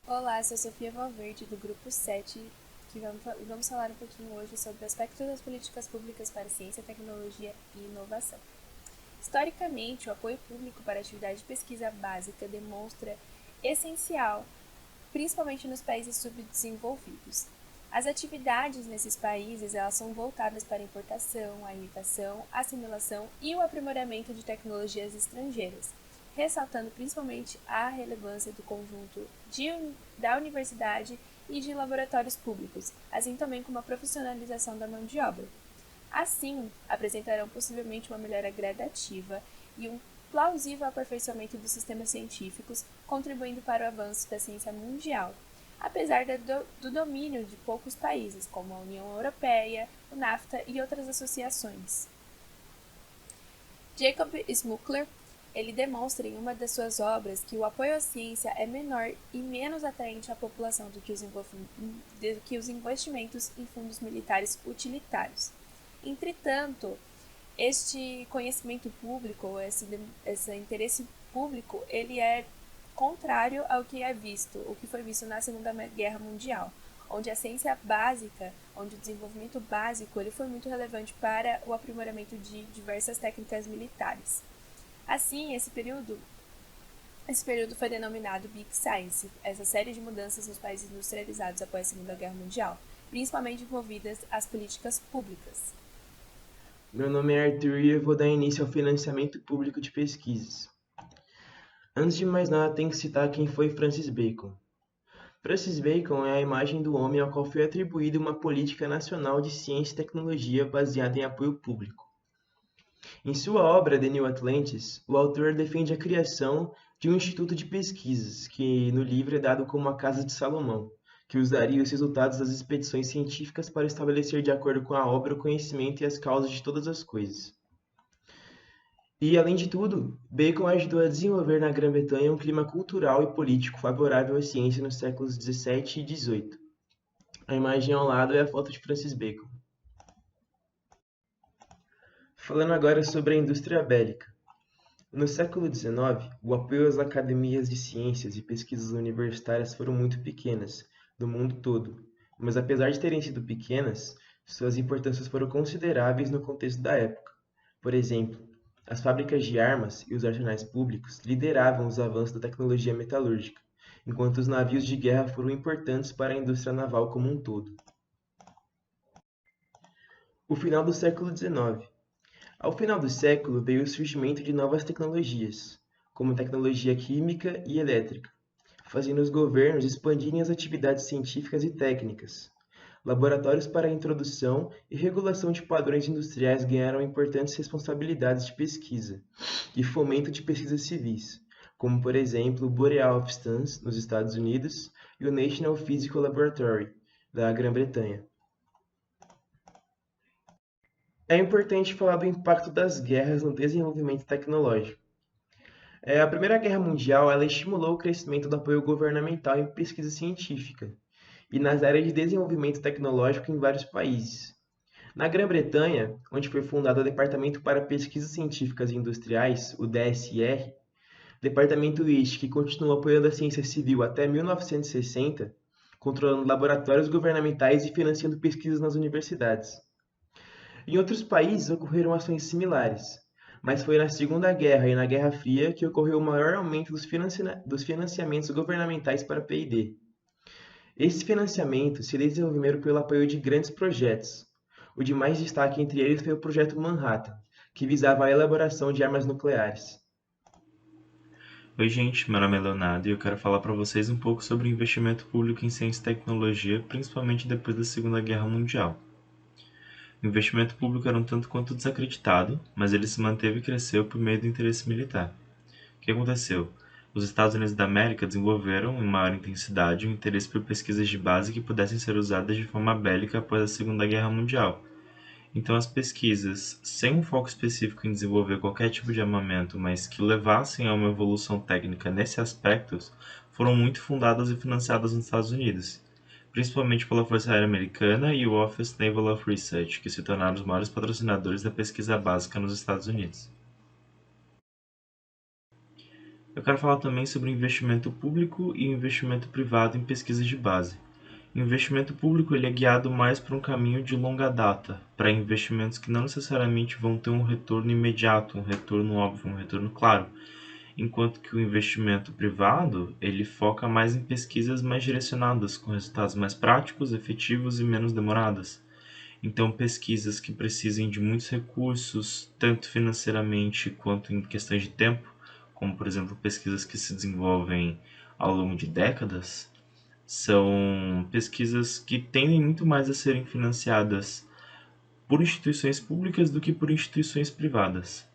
Olá, sou Sofia Valverde, do Grupo 7, que vamos falar um pouquinho hoje sobre aspectos das políticas públicas para ciência, tecnologia e inovação. Historicamente, o apoio público para a atividade de pesquisa básica demonstra essencial, principalmente nos países subdesenvolvidos. As atividades nesses países elas são voltadas para a importação, a imitação, a assimilação e o aprimoramento de tecnologias estrangeiras, ressaltando principalmente a relevância do conjunto da universidade e de laboratórios públicos, assim também como a profissionalização da mão de obra. Assim, apresentarão possivelmente uma melhora gradativa e um plausível aperfeiçoamento dos sistemas científicos, contribuindo para o avanço da ciência mundial, apesar do domínio de poucos países, como a União Europeia, o NAFTA e outras associações. Jacob Smuckler ele demonstra em uma das suas obras que o apoio à ciência é menor e menos atraente à população do que os investimentos em fundos militares utilitários. Entretanto, este conhecimento público, esse interesse público, ele é contrário ao que é visto, o que foi visto na Segunda Guerra Mundial, onde a ciência básica, onde o desenvolvimento básico, ele foi muito relevante para o aprimoramento de diversas técnicas militares. Assim, esse período foi denominado Big Science, essa série de mudanças nos países industrializados após a Segunda Guerra Mundial, principalmente envolvidas às políticas públicas. Meu nome é Arthur e eu vou dar início ao financiamento público de pesquisas. Antes de mais nada, tem que citar quem foi Francis Bacon. Francis Bacon é a imagem do homem ao qual foi atribuída uma política nacional de ciência e tecnologia baseada em apoio público. Em sua obra The New Atlantis, o autor defende a criação de um instituto de pesquisas, que no livro é dado como a Casa de Salomão, que usaria os resultados das expedições científicas para estabelecer de acordo com a obra o conhecimento e as causas de todas as coisas. E, além de tudo, Bacon ajudou a desenvolver na Grã-Bretanha um clima cultural e político favorável à ciência nos séculos 17 e 18. A imagem ao lado é a foto de Francis Bacon. Falando agora sobre a indústria bélica. No século XIX, o apoio às academias de ciências e pesquisas universitárias foram muito pequenas, no mundo todo, mas apesar de terem sido pequenas, suas importâncias foram consideráveis no contexto da época. Por exemplo, as fábricas de armas e os arsenais públicos lideravam os avanços da tecnologia metalúrgica, enquanto os navios de guerra foram importantes para a indústria naval como um todo. O final do século XIX. Ao final do século veio o surgimento de novas tecnologias, como tecnologia química e elétrica, fazendo os governos expandirem as atividades científicas e técnicas. Laboratórios para a introdução e regulação de padrões industriais ganharam importantes responsabilidades de pesquisa e fomento de pesquisas civis, como por exemplo o Boreal of Stans, nos Estados Unidos, e o National Physical Laboratory, da Grã-Bretanha. É importante falar do impacto das guerras no desenvolvimento tecnológico. A Primeira Guerra Mundial ela estimulou o crescimento do apoio governamental em pesquisa científica e nas áreas de desenvolvimento tecnológico em vários países. Na Grã-Bretanha, onde foi fundado o Departamento para Pesquisas Científicas e Industriais, o DSR, departamento este que continuou apoiando a ciência civil até 1960, controlando laboratórios governamentais e financiando pesquisas nas universidades. Em outros países ocorreram ações similares, mas foi na Segunda Guerra e na Guerra Fria que ocorreu o maior aumento dos financiamentos governamentais para P&D. Esses financiamentos se desenvolveram pelo apoio de grandes projetos. O de mais destaque entre eles foi o Projeto Manhattan, que visava a elaboração de armas nucleares. Oi, gente, meu nome é Leonardo e eu quero falar para vocês um pouco sobre o investimento público em ciência e tecnologia, principalmente depois da Segunda Guerra Mundial. O investimento público era um tanto quanto desacreditado, mas ele se manteve e cresceu por meio do interesse militar. O que aconteceu? Os Estados Unidos da América desenvolveram, em maior intensidade, um interesse por pesquisas de base que pudessem ser usadas de forma bélica após a Segunda Guerra Mundial. Então, as pesquisas, sem um foco específico em desenvolver qualquer tipo de armamento, mas que levassem a uma evolução técnica nesses aspectos, foram muito fundadas e financiadas nos Estados Unidos, principalmente pela Força Aérea Americana e o Office Naval of Research, que se tornaram os maiores patrocinadores da pesquisa básica nos Estados Unidos. Eu quero falar também sobre investimento público e investimento privado em pesquisas de base. O investimento público ele é guiado mais por um caminho de longa data, para investimentos que não necessariamente vão ter um retorno imediato, um retorno óbvio, um retorno claro, enquanto que o investimento privado ele foca mais em pesquisas mais direcionadas, com resultados mais práticos, efetivos e menos demoradas. Então, pesquisas que precisem de muitos recursos, tanto financeiramente quanto em questões de tempo, como por exemplo pesquisas que se desenvolvem ao longo de décadas, são pesquisas que tendem muito mais a serem financiadas por instituições públicas do que por instituições privadas.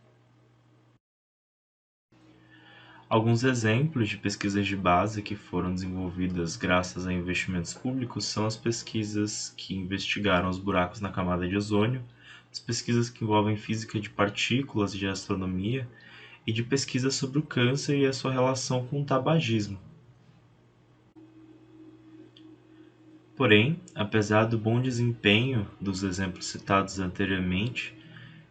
Alguns exemplos de pesquisas de base que foram desenvolvidas graças a investimentos públicos são as pesquisas que investigaram os buracos na camada de ozônio, as pesquisas que envolvem física de partículas e de astronomia, e de pesquisas sobre o câncer e a sua relação com o tabagismo. Porém, apesar do bom desempenho dos exemplos citados anteriormente,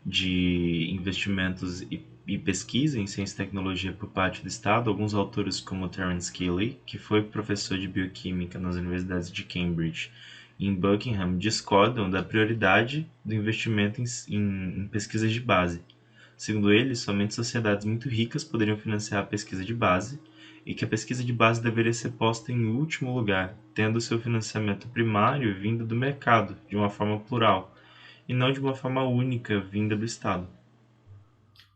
de investimentos e pesquisa em ciência e tecnologia por parte do Estado, alguns autores como Terence Kealey, que foi professor de bioquímica nas universidades de Cambridge e em Buckingham, discordam da prioridade do investimento em pesquisas de base. Segundo ele, somente sociedades muito ricas poderiam financiar a pesquisa de base e que a pesquisa de base deveria ser posta em último lugar, tendo seu financiamento primário vindo do mercado, de uma forma plural, e não de uma forma única vinda do Estado.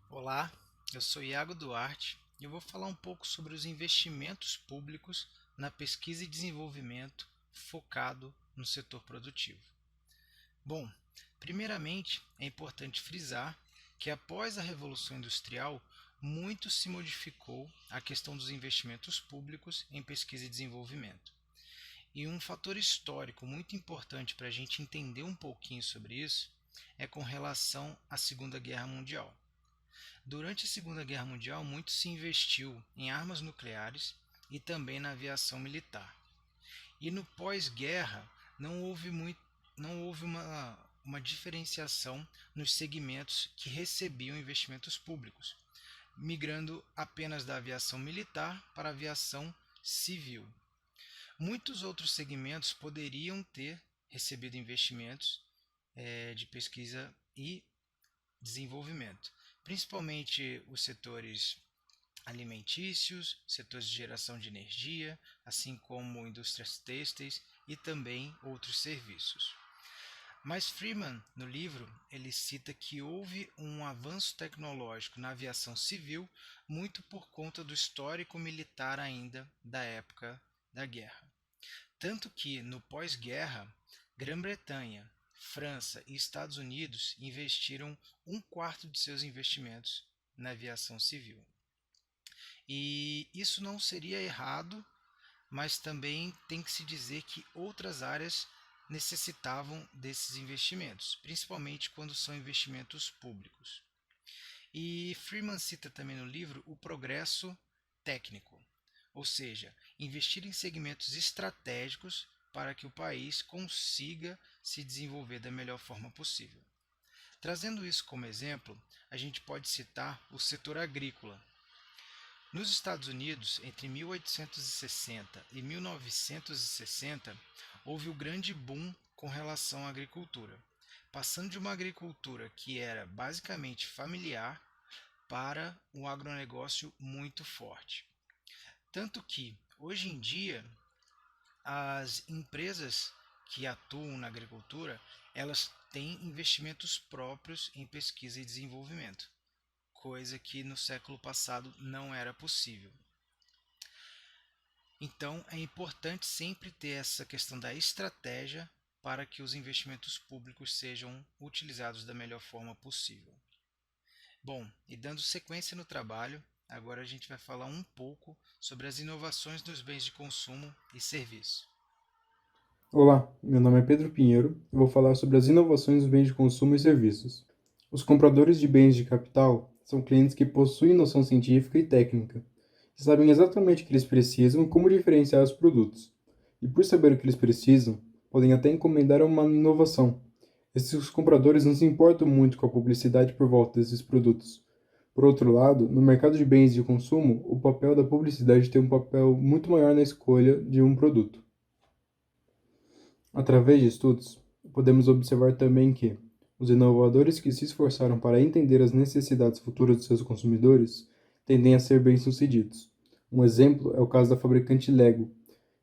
Olá, eu sou Iago Duarte e eu vou falar um pouco sobre os investimentos públicos na pesquisa e desenvolvimento focado no setor produtivo. Bom, primeiramente é importante frisar que após a Revolução Industrial, muito se modificou a questão dos investimentos públicos em pesquisa e desenvolvimento. E um fator histórico muito importante para a gente entender um pouquinho sobre isso é com relação à Segunda Guerra Mundial. Durante a Segunda Guerra Mundial, muito se investiu em armas nucleares e também na aviação militar. E no pós-guerra não houve uma diferenciação nos segmentos que recebiam investimentos públicos, migrando apenas da aviação militar para a aviação civil. Muitos outros segmentos poderiam ter recebido investimentos de pesquisa e desenvolvimento, principalmente os setores alimentícios, setores de geração de energia, assim como indústrias têxteis e também outros serviços. Mas Freeman, no livro, ele cita que houve um avanço tecnológico na aviação civil muito por conta do histórico militar ainda da época da guerra. Tanto que, no pós-guerra, Grã-Bretanha, França e Estados Unidos investiram um quarto de seus investimentos na aviação civil. E isso não seria errado, mas também tem que se dizer que outras áreas necessitavam desses investimentos, principalmente quando são investimentos públicos. E Freeman cita também no livro o progresso técnico, ou seja, investir em segmentos estratégicos para que o país consiga se desenvolver da melhor forma possível. Trazendo isso como exemplo, a gente pode citar o setor agrícola. Nos Estados Unidos, entre 1860 e 1960, houve o grande boom com relação à agricultura, passando de uma agricultura que era basicamente familiar para um agronegócio muito forte. Tanto que, hoje em dia, as empresas que atuam na agricultura, elas têm investimentos próprios em pesquisa e desenvolvimento, coisa que no século passado não era possível. Então, é importante sempre ter essa questão da estratégia para que os investimentos públicos sejam utilizados da melhor forma possível. Bom, e dando sequência no trabalho, agora a gente vai falar um pouco sobre as inovações nos bens de consumo e serviço. Olá, meu nome é Pedro Pinheiro e vou falar sobre as inovações nos bens de consumo e serviços. Os compradores de bens de capital são clientes que possuem noção científica e técnica, que sabem exatamente o que eles precisam e como diferenciar os produtos. E por saber o que eles precisam, podem até encomendar uma inovação. Esses compradores não se importam muito com a publicidade por volta desses produtos, Por outro lado, no mercado de bens de consumo, o papel da publicidade tem um papel muito maior na escolha de um produto. Através de estudos, podemos observar também que os inovadores que se esforçaram para entender as necessidades futuras de seus consumidores tendem a ser bem-sucedidos. Um exemplo é o caso da fabricante Lego,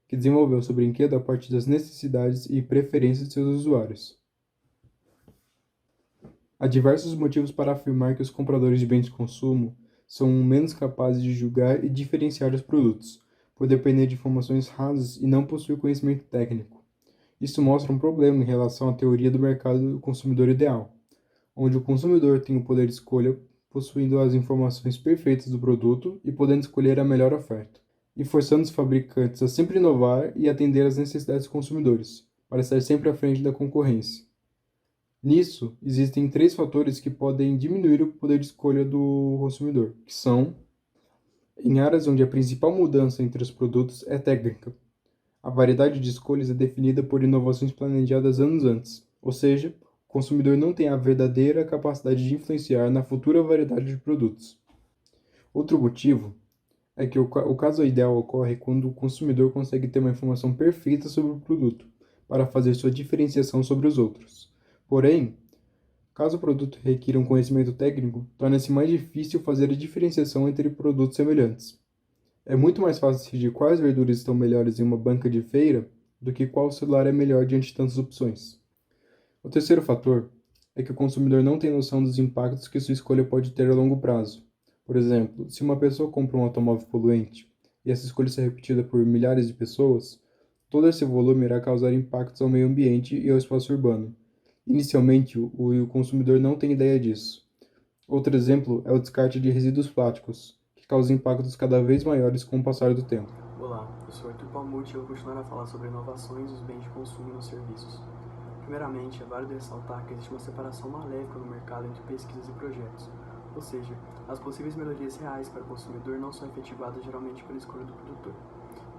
que desenvolveu seu brinquedo a partir das necessidades e preferências de seus usuários. Há diversos motivos para afirmar que os compradores de bens de consumo são menos capazes de julgar e diferenciar os produtos, por depender de informações rasas e não possuir conhecimento técnico. Isso mostra um problema em relação à teoria do mercado do consumidor ideal, onde o consumidor tem o poder de escolha, possuindo as informações perfeitas do produto e podendo escolher a melhor oferta, e forçando os fabricantes a sempre inovar e atender às necessidades dos consumidores, para estar sempre à frente da concorrência. Nisso, existem três fatores que podem diminuir o poder de escolha do consumidor, que são, em áreas onde a principal mudança entre os produtos é técnica. A variedade de escolhas é definida por inovações planejadas anos antes, ou seja, o consumidor não tem a verdadeira capacidade de influenciar na futura variedade de produtos. Outro motivo é que o caso ideal ocorre quando o consumidor consegue ter uma informação perfeita sobre o produto, para fazer sua diferenciação sobre os outros. Porém, caso o produto requira um conhecimento técnico, torna-se mais difícil fazer a diferenciação entre produtos semelhantes. É muito mais fácil decidir quais verduras estão melhores em uma banca de feira do que qual celular é melhor diante de tantas opções. O terceiro fator é que o consumidor não tem noção dos impactos que sua escolha pode ter a longo prazo. Por exemplo, se uma pessoa compra um automóvel poluente e essa escolha é repetida por milhares de pessoas, todo esse volume irá causar impactos ao meio ambiente e ao espaço urbano. Inicialmente, o consumidor não tem ideia disso. Outro exemplo é o descarte de resíduos plásticos, que causa impactos cada vez maiores com o passar do tempo. Olá, eu sou Arthur Palmucci e eu vou continuar a falar sobre inovações dos bens de consumo e nos serviços. Primeiramente, é válido ressaltar que existe uma separação maléfica no mercado entre pesquisas e projetos, ou seja, as possíveis melhorias reais para o consumidor não são efetivadas geralmente pela escolha do produtor.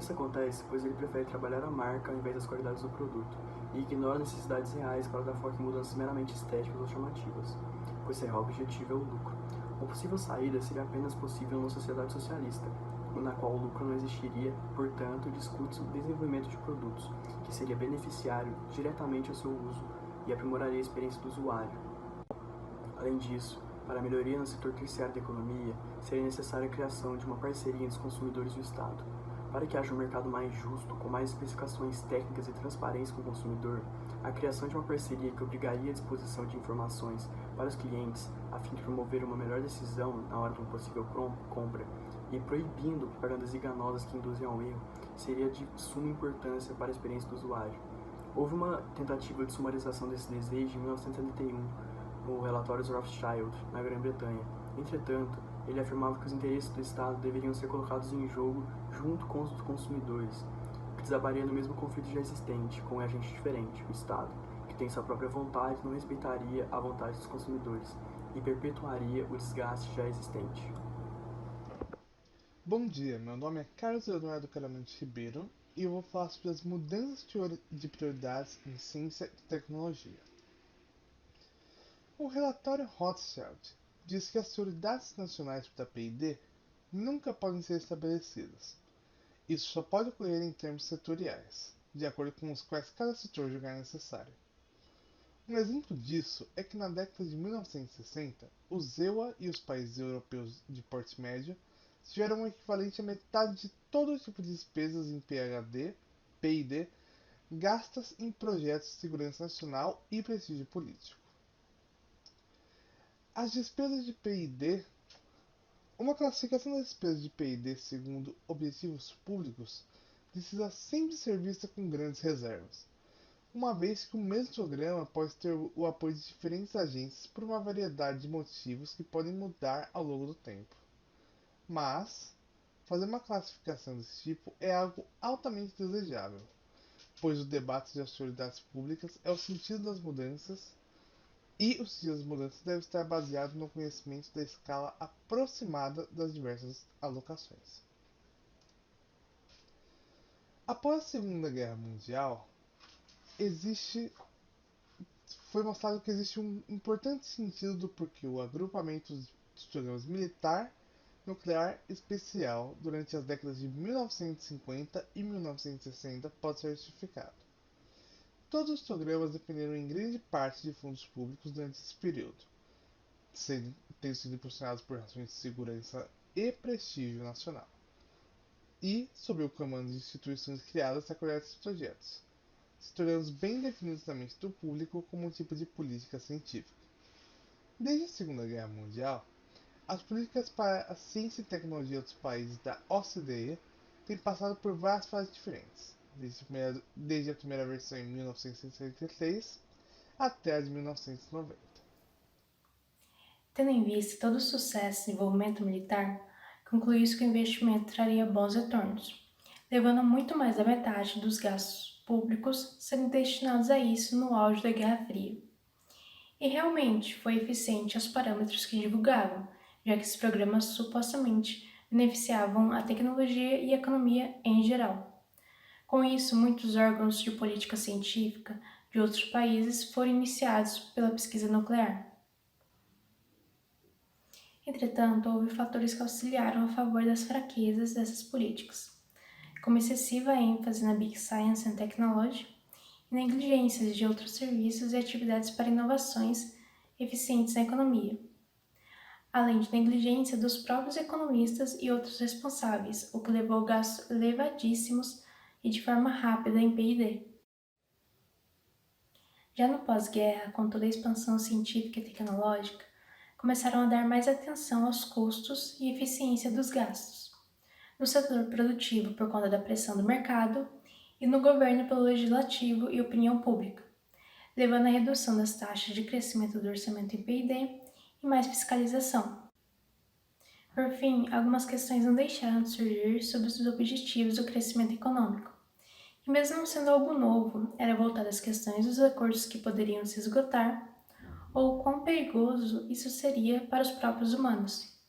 Isso acontece pois ele prefere trabalhar a marca ao invés das qualidades do produto, e ignora necessidades reais para dar foco em mudanças meramente estéticas ou chamativas, pois seu real objetivo é o lucro. Uma possível saída seria apenas possível numa sociedade socialista, na qual o lucro não existiria, portanto, discute-se o desenvolvimento de produtos, que seria beneficiário diretamente ao seu uso e aprimoraria a experiência do usuário. Além disso, para a melhoria no setor terciário da economia, seria necessária a criação de uma parceria entre os consumidores e o Estado. Para que haja um mercado mais justo, com mais especificações técnicas e transparência com o consumidor, a criação de uma parceria que obrigaria a disposição de informações para os clientes, a fim de promover uma melhor decisão na hora de uma possível compra, e proibindo propagandas enganosas que induzem ao erro, seria de suma importância para a experiência do usuário. Houve uma tentativa de sumarização desse desejo em 1971, no relatório Rothschild, na Grã-Bretanha. Entretanto, ele afirmava que os interesses do Estado deveriam ser colocados em jogo junto com os dos consumidores, o que desabaria no mesmo conflito já existente, com um agente diferente, o Estado, que tem sua própria vontade e não respeitaria a vontade dos consumidores, e perpetuaria o desgaste já existente. Bom dia, meu nome é Carlos Leonardo Caramante Ribeiro e eu vou falar sobre as mudanças de prioridades em ciência e tecnologia. O relatório Rothschild diz que as prioridades nacionais da P&D nunca podem ser estabelecidas. Isso só pode ocorrer em termos setoriais, de acordo com os quais cada setor julgar necessário. Um exemplo disso é que na década de 1960, o ZEWA e os países europeus de porte médio tiveram o equivalente a metade de todo tipo de despesas em P&D gastas em projetos de segurança nacional e prestígio político. As despesas de P&D. Uma classificação das despesas de P&D segundo objetivos públicos precisa sempre ser vista com grandes reservas, uma vez que o mesmo programa pode ter o apoio de diferentes agências por uma variedade de motivos que podem mudar ao longo do tempo. Mas, fazer uma classificação desse tipo é algo altamente desejável, pois o debate das prioridades públicas é o sentido das mudanças, e o sentido das mudanças deve estar baseado no conhecimento da escala aproximada das diversas alocações. Após a Segunda Guerra Mundial, foi mostrado que existe um importante sentido do porquê o agrupamento dos programas militar, nuclear e especial durante as décadas de 1950 e 1960 pode ser justificado. Todos os programas dependeram em grande parte de fundos públicos durante esse período, tendo sido impulsionados por razões de segurança e prestígio nacional, e sob o comando de instituições criadas para apoiar esses projetos, se tornando bem definidos na mente do público como um tipo de política científica. Desde a Segunda Guerra Mundial, as políticas para a ciência e tecnologia dos países da OCDE têm passado por várias fases diferentes, desde a primeira versão em 1963 até a de 1990. Tendo em vista todo o sucesso e desenvolvimento militar, concluiu-se que o investimento traria bons retornos, levando a muito mais da metade dos gastos públicos sendo destinados a isso no auge da Guerra Fria. E realmente foi eficiente aos parâmetros que divulgavam, já que esses programas supostamente beneficiavam a tecnologia e a economia em geral. Com isso, muitos órgãos de política científica de outros países foram iniciados pela pesquisa nuclear. Entretanto, houve fatores que auxiliaram a favor das fraquezas dessas políticas, como excessiva ênfase na Big Science and Technology e negligências de outros serviços e atividades para inovações eficientes na economia, além de negligência dos próprios economistas e outros responsáveis, o que levou a gastos elevadíssimos e de forma rápida em P&D. Já no pós-guerra, com toda a expansão científica e tecnológica, começaram a dar mais atenção aos custos e eficiência dos gastos, no setor produtivo por conta da pressão do mercado e no governo pelo legislativo e opinião pública, levando à redução das taxas de crescimento do orçamento em P&D e mais fiscalização. Por fim, algumas questões não deixaram de surgir sobre os objetivos do crescimento econômico, que mesmo não sendo algo novo, era voltado às questões dos recursos que poderiam se esgotar ou quão perigoso isso seria para os próprios humanos.